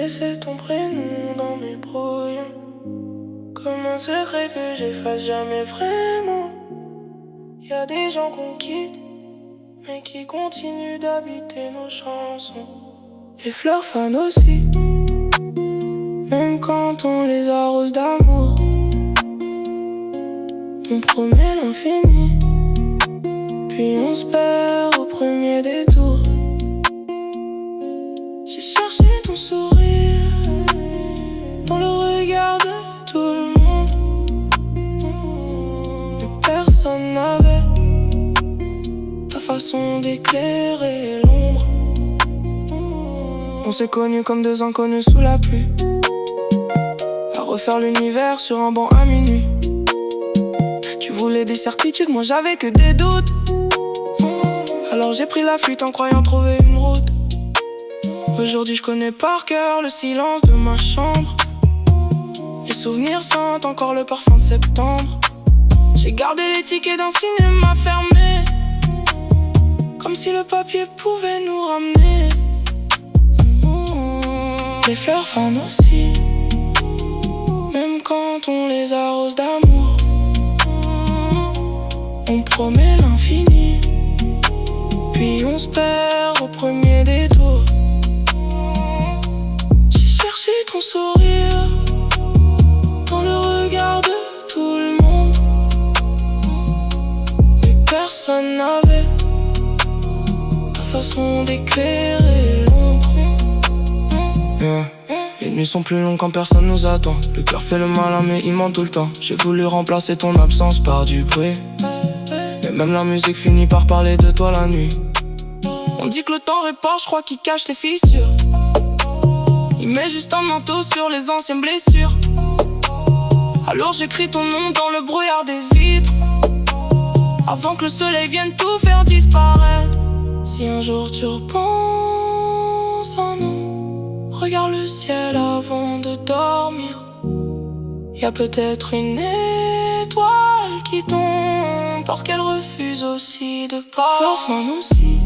laissé ton prénom dans mes brouillons, comme un secret que j'efface jamais vraiment. Y'a des gens qu'on quitte, mais qui continuent d'habiter nos chansons. Les fleurs fanent aussi, même quand on les arrose d'amour. On promet l'infini, puis on se perd au premier détour. J'ai cherché ton sourire dans le regard de tout le monde, mais personne n'avait ta façon d'éclairer l'ombre. On s'est connus comme deux inconnus sous la pluie, à refaire l'univers sur un banc à minuit. Tu voulais des certitudes, moi j'avais que des doutes. Alors j'ai pris la fuite en croyant trouver une route. Aujourd'hui je connais par cœur le silence de ma chambre. Les souvenirs sentent encore le parfum de septembre. J'ai gardé les tickets d'un cinéma fermé, comme si le papier pouvait nous ramener. Les fleurs fanent aussi, même quand on les arrose d'amour. On promet l'infini, puis on se perd au premier détour. J'ai cherché ton sourire dans le regard de tout le monde, mais personne n'avait ta façon d'éclairer l'ombre. Les nuits sont plus longues quand personne nous attend. Le cœur fait le malin mais il ment tout le temps. J'ai voulu remplacer ton absence par du bruit, mais même la musique finit par parler de toi la nuit. On dit que le temps répare, je crois qu'il cache les fissures. Il met juste un manteau sur les anciennes blessures. Alors j'écris ton nom dans le brouillard des vitres, avant que le soleil vienne tout faire disparaître. Si un jour tu repenses à nous, regarde le ciel avant de dormir. Y'a peut-être une étoile qui tombe parce qu'elle refuse aussi de partir. Enfin aussi,